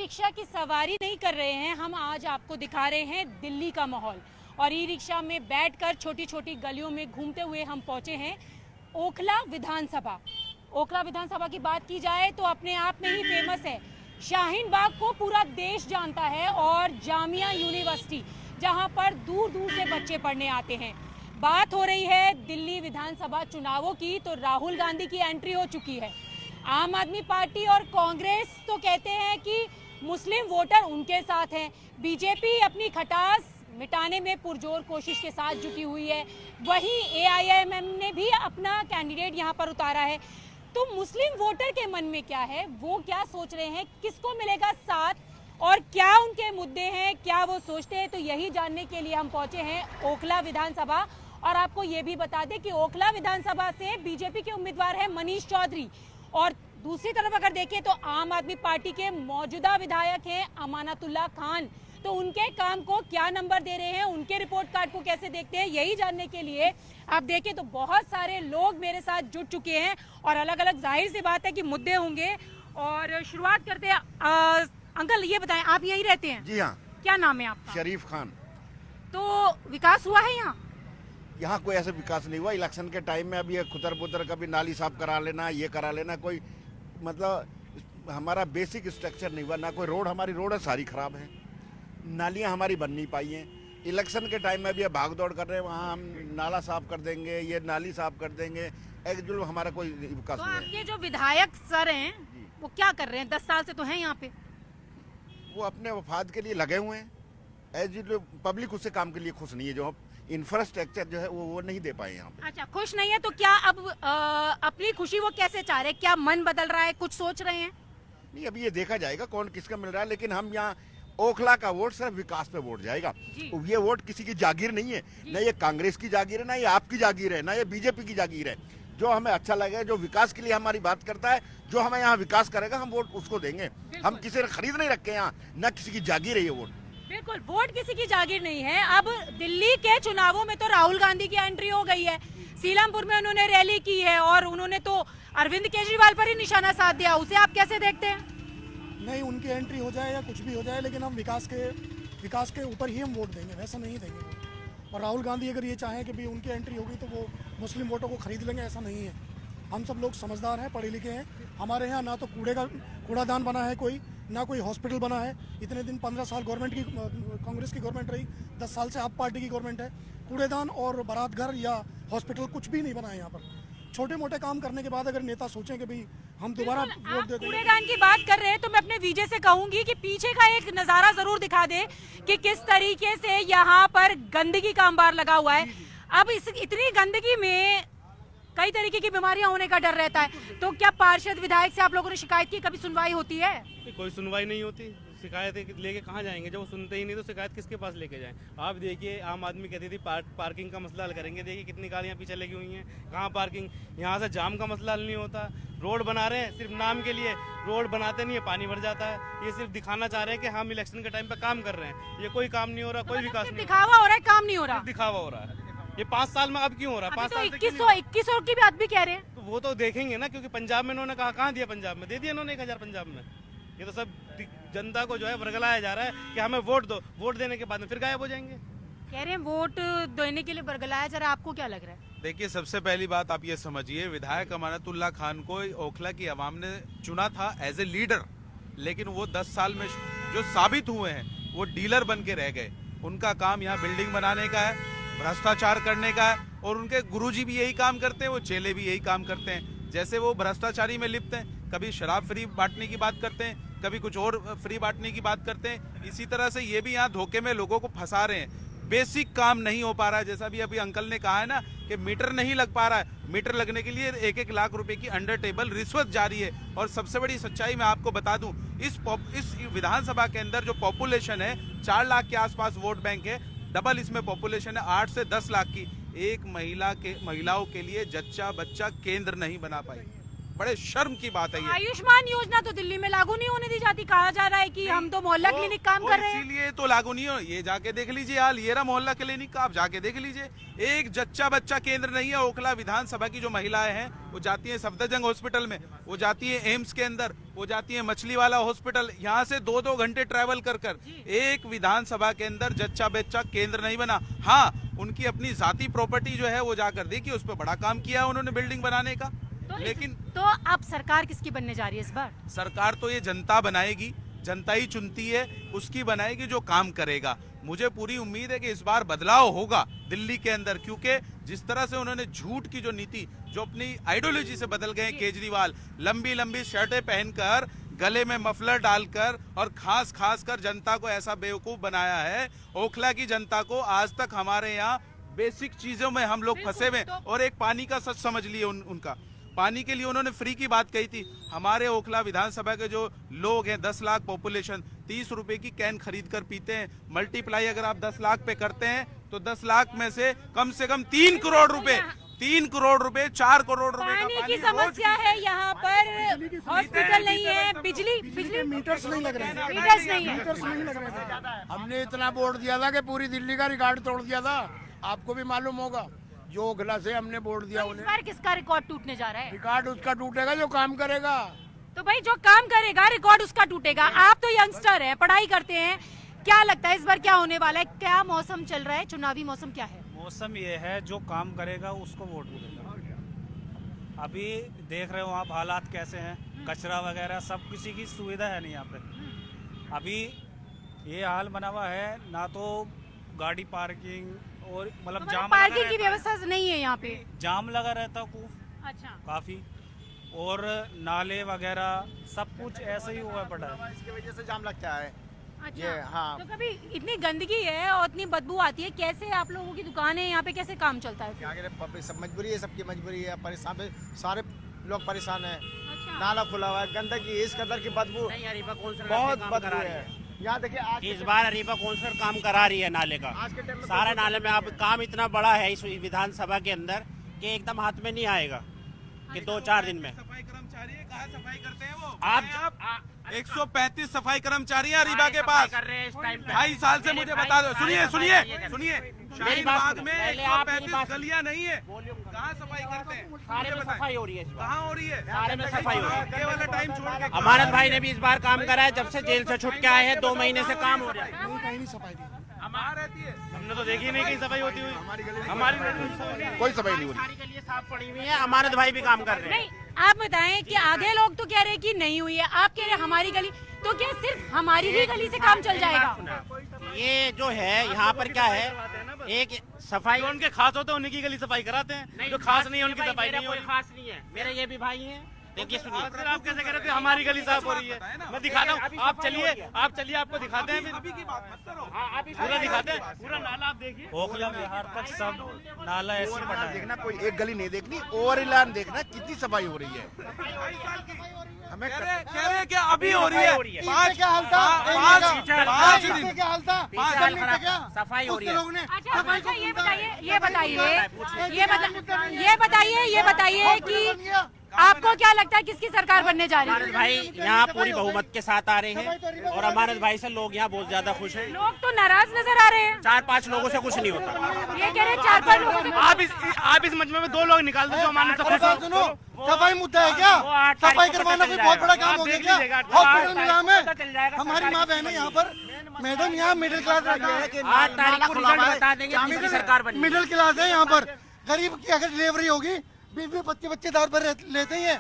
Rickshaw की सवारी नहीं कर रहे हैं हम, आज आपको दिखा रहे हैं दिल्ली का माहौल। और ई रिक्शा में बैठकर छोटी छोटी गलियों में घूमते हुए हम पहुंचे हैं ओखला विधानसभा। ओखला विधानसभा की बात की जाए तो अपने आप में ही फेमस है। शाहीन बाग को पूरा देश जानता है और जामिया यूनिवर्सिटी जहां पर दूर दूर से बच्चे पढ़ने आते हैं। बात हो रही है दिल्ली विधानसभा चुनावों की, तो राहुल गांधी की एंट्री हो चुकी है। आम आदमी पार्टी और कांग्रेस तो कहते हैं कि मुस्लिम वोटर उनके साथ हैं। बीजेपी अपनी खटास मिटाने में पुरजोर कोशिश के साथ जुटी हुई है। वहीं एआईएमएम ने भी अपना कैंडिडेट यहां पर उतारा है। तो मुस्लिम वोटर के मन में क्या है, वो क्या सोच रहे हैं, किसको मिलेगा साथ और क्या उनके मुद्दे हैं, क्या वो सोचते हैं, तो यही जानने के लिए हम पहुंचे हैं ओखला विधानसभा। और आपको ये भी बता दें कि ओखला विधानसभा से बीजेपी के उम्मीदवार हैं मनीष चौधरी, और दूसरी तरफ अगर देखें तो आम आदमी पार्टी के मौजूदा विधायक हैं अमानतुल्लाह खान। तो उनके काम को क्या नंबर दे रहे हैं, उनके रिपोर्ट कार्ड को कैसे देखते हैं, यही जानने के लिए आप देखें तो बहुत सारे लोग मेरे साथ जुट चुके हैं और अलग अलग जाहिर सी बात है कि मुद्दे होंगे। और शुरुआत करते हैं। अंकल ये बताएं, आप यही रहते हैं? जी हाँ। क्या नाम है आपका? शरीफ खान। तो विकास हुआ है यहाँ? यहाँ कोई ऐसा विकास नहीं हुआ। इलेक्शन के टाइम में अभी खुतर पुतर कभी नाली साफ करा लेना, ये करा लेना, कोई मतलब हमारा बेसिक स्ट्रक्चर नहीं हुआ। ना कोई रोड, हमारी रोड है सारी खराब है, नालियाँ हमारी बन नहीं पाई हैं। इलेक्शन के टाइम में भी भाग दौड़ कर रहे हैं, वहाँ हम नाला साफ कर देंगे, ये नाली साफ कर देंगे, एक्चुअली हमारा कोई विकास नहीं है। आपके जो विधायक सर हैं वो क्या कर रहे हैं? 10 साल से तो हैं यहाँ पे। वो अपने वफाद के लिए लगे हुए हैं। एज पब्लिक उससे काम के लिए खुश नहीं है। जो इंफ्रास्ट्रक्चर जो है वो नहीं दे पाए यहाँ पे। अच्छा, खुश नहीं है तो क्या अब अपनी खुशी वो कैसे चाह रहे हैं? क्या मन बदल रहा है, कुछ सोच रहे हैं? नहीं, अभी ये देखा जाएगा कौन किसका मिल रहा है। लेकिन हम यहाँ ओखला का वोट सिर्फ विकास पे वोट जाएगा। ये वोट किसी की जागीर नहीं है, न ये कांग्रेस की जागीर है, ना ये आपकी जागीर है, ना ये बीजेपी की जागीर है। जो हमें अच्छा लगे, जो विकास के लिए हमारी बात करता है, जो हमें यहाँ विकास करेगा, हम वोट उसको देंगे। हम किसी ने खरीद नहीं रखे यहाँ, न किसी की जागीर है ये वोट। बिल्कुल, वोट किसी की जागीर नहीं है। अब दिल्ली के चुनावों में तो राहुल गांधी की एंट्री हो गई है। सीलामपुर में उन्होंने रैली की है और उन्होंने तो अरविंद केजरीवाल पर ही निशाना साध दिया। उसे आप कैसे देखते हैं? नहीं, उनकी एंट्री हो जाए या कुछ भी हो जाए, लेकिन हम विकास के ऊपर ही हम वोट देंगे, वैसा नहीं देंगे। और राहुल गांधी अगर ये चाहें कि भी उनकी एंट्री होगी तो वो मुस्लिम वोटों को खरीद लेंगे, ऐसा नहीं है। हम सब लोग समझदार हैं, पढ़े लिखे हैं। हमारे यहाँ ना तो कूड़ादान बना है कोई, ना कोई हॉस्पिटल बना है। इतने दिन 15 साल गवर्नमेंट की, कांग्रेस की गवर्नमेंट रही, 10 साल से आप पार्टी की गवर्नमेंट है। कूड़ेदान और बारात घर या हॉस्पिटल कुछ भी नहीं बना है यहाँ पर। छोटे मोटे काम करने के बाद अगर नेता सोचें कि भाई हम दोबारा वोट दे देंगे। कूड़ेदान की बात कर रहे हैं तो मैं अपने विजय से कहूंगी कि पीछे का एक नजारा जरूर दिखा दे कि किस तरीके से यहाँ पर गंदगी का अंबार लगा हुआ है। अब इतनी गंदगी में कई तरीके की बीमारियां होने का डर रहता है। तो क्या पार्षद विधायक से आप लोगों ने शिकायत की, कभी सुनवाई होती है? कोई सुनवाई नहीं होती। शिकायत लेके कहाँ जाएंगे? जब वो सुनते ही नहीं तो शिकायत किसके पास लेके जाएं? आप देखिए, आम आदमी कहती थी पार्किंग का मसला हल करेंगे। देखिए कितनी गाड़ियाँ पीछे लगी हुई हैं, कहाँ पार्किंग? यहाँ से जाम का मसला हल नहीं होता। रोड बना रहे हैं सिर्फ नाम के लिए, रोड बनाते नहीं है, पानी भर जाता है। ये सिर्फ दिखाना चाह रहे हैं कि हम इलेक्शन के टाइम पे काम कर रहे हैं। ये कोई काम नहीं हो रहा, कोई विकास नहीं। दिखावा हो रहा है, काम नहीं हो रहा। दिखावा हो रहा है। ये 5 साल में अब क्यों हो रहा है? 5 साल 2100 की बात भी कह रहे हैं। तो वो तो देखेंगे ना, क्योंकि पंजाब में उन्होंने कहाँ दिया? पंजाब में दे दिया इन्होंने 1000 पंजाब में। ये तो सब जनता को जो है वर्गलाया जा रहा है कि हमें वोट दो, वोट देने के बाद में फिर गायब हो जाएंगे। कह रहे हैं वोट देने के लिए वर्गलाया जा रहा है। आपको क्या लग रहा है? देखिए, सबसे पहली बात आप ये समझिए, विधायक अमानतुल्लाह खान को ओखला की आवाम ने चुना था एज ए लीडर, लेकिन वो 10 साल में जो साबित हुए हैं वो डीलर बन के रह गए। उनका काम यहाँ बिल्डिंग बनाने का है, भ्रष्टाचार करने का है, और उनके गुरुजी भी यही काम करते हैं, वो चेले भी यही काम करते हैं। जैसे वो भ्रष्टाचारी में लिप्त हैं, कभी शराब फ्री बांटने की बात करते हैं, कभी कुछ और फ्री बांटने की बात करते हैं, इसी तरह से ये भी यहाँ धोखे में लोगों को फंसा रहे हैं। बेसिक काम नहीं हो पा रहा है। जैसा भी अभी अंकल ने कहा है ना कि मीटर नहीं लग पा रहा है, मीटर लगने के लिए 1-1 लाख रुपए की अंडर टेबल रिश्वत जारी है। और सबसे बड़ी सच्चाई मैं आपको बता दूं, इस विधानसभा के अंदर जो पॉपुलेशन है 4 लाख के आसपास वोट बैंक है, डबल इसमें पॉपुलेशन है 8 से 10 लाख की। एक महिलाओं के लिए जच्चा बच्चा केंद्र नहीं बना पाई। बड़े शर्म की बात है ये। आयुष्मान योजना तो दिल्ली में लागू नहीं होने दी जाती, कहा जा रहा है कि हम तो मोहल्ला क्लिनिक काम कर रहे हैं। इसीलिए तो लागू नहीं हो, ये जाके देख लीजिए हाल, ये रहा मोहल्ला क्लिनिक का, आप जाके देख लीजिए। एक जच्चा बच्चा केंद्र नहीं है। ओखला विधानसभा की जो महिलाएं हैं वो जाती है सफदरजंग हॉस्पिटल में, वो जाती है एम्स के अंदर, वो जाती है मछली वाला हॉस्पिटल, यहाँ से 2-2 घंटे ट्रैवल कर कर। एक विधानसभा के अंदर जच्चा बच्चा केंद्र नहीं बना। हाँ, उनकी अपनी जाती प्रॉपर्टी जो है वो जाकर देखिए, उस पर बड़ा काम किया है उन्होंने बिल्डिंग बनाने का। लेकिन तो अब सरकार किसकी बनने जा रही है इस बार? सरकार तो ये जनता बनाएगी, जनता ही चुनती है, उसकी बनाएगी जो काम करेगा। मुझे पूरी उम्मीद है कि इस बार बदलाव होगा दिल्ली के अंदर, क्योंकि जिस तरह से उन्होंने झूठ की जो नीति, जो अपनी आइडियोलॉजी से बदल गए केजरीवाल, लंबी लंबी शर्टें पहनकर, गले में मफलर डालकर और खास खास कर जनता को ऐसा बेवकूफ बनाया है। ओखला की जनता को आज तक हमारे यहाँ बेसिक चीजों में हम लोग फंसे हुए। और एक पानी का सच समझ लिए उनका पानी के लिए उन्होंने फ्री की बात कही थी। हमारे ओखला विधानसभा के जो लोग हैं, 10 लाख पॉपुलेशन, 30 रुपए की कैन खरीद कर पीते हैं। मल्टीप्लाई अगर आप 10 लाख पे करते हैं तो 10 लाख में से कम 3 करोड़ रुपए, 3 करोड़ रुपए, 4 करोड़ रुपए का पानी की समस्या है यहाँ पर, हॉस्पिटल नहीं है, बिजली मीटर्स नहीं लग रहे हैं, मीटर्स नहीं है। मीटर्स नहीं लग रहे थे। हमने इतना वोट दिया था कि पूरी दिल्ली का रिकॉर्ड तोड़ दिया था, आपको भी मालूम होगा। जो ओखला से हमने वोट दिया तो इस उन्हें, बार किसका रिकॉर्ड टूटने जा रहा है? रिकॉर्ड उसका टूटेगा जो काम करेगा। तो भाई जो काम करेगा रिकॉर्ड उसका टूटेगा। आप तो यंगस्टर हैं, पढ़ाई करते हैं, क्या लगता है इस बार क्या होने वाला है? क्या मौसम चल रहा है, चुनावी मौसम क्या है? मौसम ये है, जो काम करेगा उसको वोट मिलेगा। अभी देख रहे हो आप हालात कैसे हैं, कचरा वगैरह सब, किसी की सुविधा है नहीं यहाँ पे। अभी ये हाल बना हुआ है, ना तो गाड़ी पार्किंग और मतलब जाम पार्किंग की व्यवस्था नहीं है यहाँ पे, जाम लगा रहता खूब, अच्छा काफी, और नाले वगैरह सब कुछ ऐसे ही हुआ पड़ा है। इसकी वजह से जाम लगता है। अच्छा। ये हाँ। तो कभी इतनी गंदगी है और इतनी बदबू आती है, कैसे आप लोगों की दुकान है यहाँ पे, कैसे काम चलता है? क्या करें, सब मजबूरी है, सबकी मजबूरी है, परेशान, सारे लोग परेशान है। अच्छा। नाला खुला हुआ है, गंदगी, इस कदर की बदबू, बहुत बदबू है। यहाँ देखिए आज इस बार अरीबा कौंसिल काम करा रही है नाले का, आज के टाइम में सारा नाले में। अब काम इतना बड़ा है इस विधानसभा के अंदर कि एकदम हाथ में नहीं आएगा कि 2-4 दिन में। सफाई कर्मचारी है, कहाँ सफाई करते हैं वो? आप 135 सफाई कर्मचारी हैं अरीबा के पास। कर रहे हैं इस टाइम पे। 2.5 साल से मुझे बता दो। सुनिए सुनिए सुनिए, शाहीन बात बाग सुनो। में पहले आप मेरी 135 बात गलियां नहीं है, कहाँ सफाई करते हैं? सारे में मुझे बताएं। सफाई हो रही है इस बार। कहाँ हो रही है? सारे में सफाई हो रही है। ये वाला टाइम छोड़ के अमानत भाई ने भी इस बार काम करा है, जब से जेल से छूट के आए हैं 2 महीने से काम हो रहा है। कहीं नहीं सफाई दी। कहाँ रहती है? हमने तो देखी नहीं कहीं सफाई होती हुई। हमारी कोई सफाई नहीं हो रही। सारी गलियां साफ पड़ी हुई है, अमानत भाई भी काम कर रहे हैं। नहीं, आप बताएं कि आधे लोग तो कह रहे हैं कि नहीं हुई है, आप कह रहे हैं हमारी गली, तो क्या सिर्फ हमारी ही गली से काम चल जाएगा? ये जो है यहाँ पर क्या है, एक सफाई, जो उनके खास होते हैं उन्हीं की गली सफाई कराते हैं, जो खास नहीं है उनकी सफाई मेरा नहीं हो कोई रही। खास नहीं है, मेरे ये भी भाई हैं। देखिए सुनिए, फिर आप कैसे कह रहे थे हमारी गली साफ हो रही है? मैं दिखाता हूँ, आप चलिए आपको दिखाते हैं। अभी की बात मत करो। पूरा दिखाते हैं, पूरा नाला आप देखिए। ओखला बिहार तक सब नाला ऐसे पड़ा है। देखना, कोई एक गली नहीं देखनी, ओवर इलान देखना कितनी सफाई हो रही है। हमें कह रहे हैं क्या अभी हो रही है? पाँच क्या हाल था? पाँच दिन क्या हाल था? सफाई हो रही है। अच्छा, ये बताइए कि आपको क्या लगता है किसकी सरकार बनने जा रही अमानत है? भाई यहाँ पूरी बहुमत के साथ आ रहे हैं और अमानत भाई से लोग यहाँ बहुत ज्यादा खुश हैं। लोग तो नाराज नजर आ रहे हैं, 4-5 लोगों से कुछ नहीं होता। ये कह रहे हैं 4-5 लोगों से। आप इस मजमे में 2 लोग निकाल दो जो अमानत से खुश हो। सुनो, सफाई मुद्दा है क्या? वो 8 तारीख सफाई को करवाना पता कोई चल बहुत बड़ा जाएगा। काम हो आप गया देख क्या? लीजिएगा, हॉस्पिटल में नाम है, पता चल जाएगा हमारी सरकार माँ किसकी बहनें यहाँ पर, मैडम यहाँ मिडिल क्लास रहती है कि 8 तारीख को रिजल्ट बता देंगे किसकी सरकार बनी। मिडिल क्लास है यहाँ पर। गरीब की अगर डिलीवरी होगी 20-25 बच्चे दौर पर लेते ही है,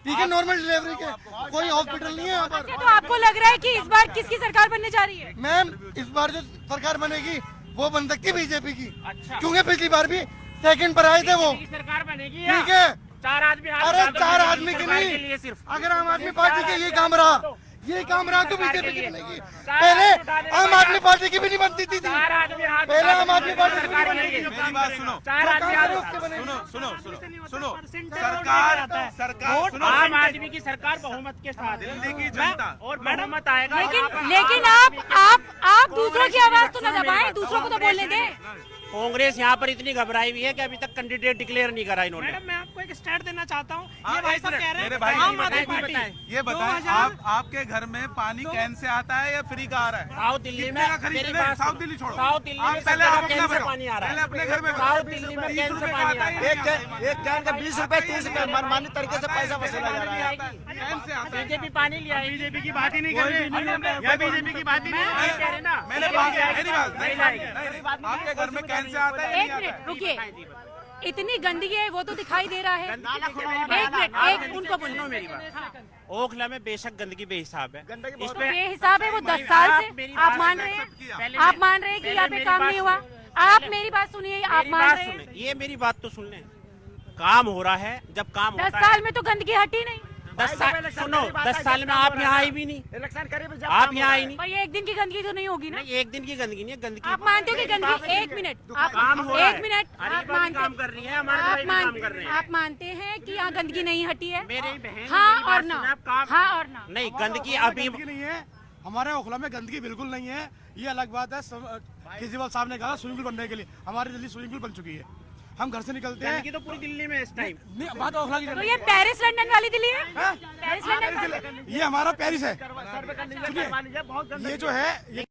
ठीक है, नॉर्मल डिलीवरी के, कोई हॉस्पिटल नहीं है यहाँ पर। तो आपको लग रहा है कि इस बार किसकी सरकार बनने जा रही है? मैम, इस बार जो सरकार बनेगी वो बन सकती है बीजेपी की, अच्छा। क्योंकि पिछली बार भी सेकंड पर आए थे वो, सरकार बनेगी, ठीक है। 4 आदमी। अरे 4 आदमी की के लिए नहीं, सिर्फ अगर आम आदमी पार्टी के ये काम रहा तो बीजेपी की बनेगी। पहले आम आदमी पार्टी की भी नहीं बनती थी, पहले आम आदमी पार्टी की भी नहीं बनेगी। मेरी बात सुनो, सुनो, सरकार सुनो, आम आदमी की सरकार बहुमत के साथ दिल्ली की जनता और बहुमत आएगा। लेकिन आप दूसरों की आवाज तो न दबाएं, दूसरों को तो बोलने दें। कांग्रेस यहाँ पर इतनी घबराई हुई है कि अभी तक कैंडिडेट डिक्लेयर नहीं करा इन्होंने। मैडम मैं आपको एक स्टैट देना चाहता हूँ। हाँ, ये भाई एक साहब मिनट, कह रहे मेरे हैं भाई, आम आदमी पार्टी ये बताएं 2000 आपके घर में पानी कैन से आता है या फ्री का आ रहा है? साउथ दिल्ली कितने में का खरीद मेरी ले? बात साउथ सुनो। दिल्ली छोड़ो। साउथ दिल्ली आप में पहले सरकार आप कैन अपना से बताओ। पानी आ रहा है। पहले अपने घर में साउथ दिल्ली में कैन से पानी आ रहा है। एक कैन का 20 रुपए 30 रुपए मनमानी तरीके से पैसा वसूला जा रहा है। कैन से आता है। बीजेपी पानी लिया है। बीजेपी की बात ही नहीं कर रहे, या बीजेपी की बात ही नहीं मैं कह रहे ना मेरी बात नहीं लाएगी। आपके घर में कैन से आता है या एक नहीं आता मिनट है? रुकिए, इतनी गंदगी है वो तो दिखाई दे रहा है। एक मिनट, एक उनको बोलना मेरी बात। ओखला में बेशक गंदगी बेहिसाब है। इस तो पे बेहिसाब है वो 10 साल से। आप मान रहे हैं, आप मान रहे हैं कि यहाँ पे काम नहीं हुआ? आप मेरी बात सुनिए, आप मेरी मान बात रहे हैं सुने, ये मेरी बात तो सुन लें। काम हो रहा है, जब काम 10 होता है साल में तो गंदगी हटी नहीं। 10 साल सुनो, 10 साल में आप यहाँ आई भी नहीं, आप यहाँ आई नहीं। भाई एक दिन की गंदगी तो नहीं होगी ना? नहीं, एक दिन की गंदगी नहीं है, गंदगी आप मानते हो कि गंदगी, एक मिनट, आप काम हो रहा है। एक मिनट, हरी आप बहन काम मानते, कर रही है, हमारे भाई भी काम कर रहे हैं। आप मानते हैं कि यहाँ गंदगी नहीं हटी है? मेरी बहन हाँ मेरी और बात ना, सुने, आप काम हाँ और ना। नहीं, गंदगी अभी गंदगी नहीं है, हमारे ओखला में गंदगी बिल्कुल नहीं है। ये अलग बात है, केजरीवाल साहब ने कहा स्विमिंग पूल बनने के लिए, हमारी दिल्ली स्विमिंग पूल बन चुकी है। हम घर से निकलते हैं, गंदगी तो पूरी दिल्ली में इस टाइम। नहीं बात ओखला की तो कर ये पेरिस लंदन वाली दिल्ली है? हाँ? पेरिस लंदन वाली? ये हमारा पेरिस है। सुनिए, ये जो है ये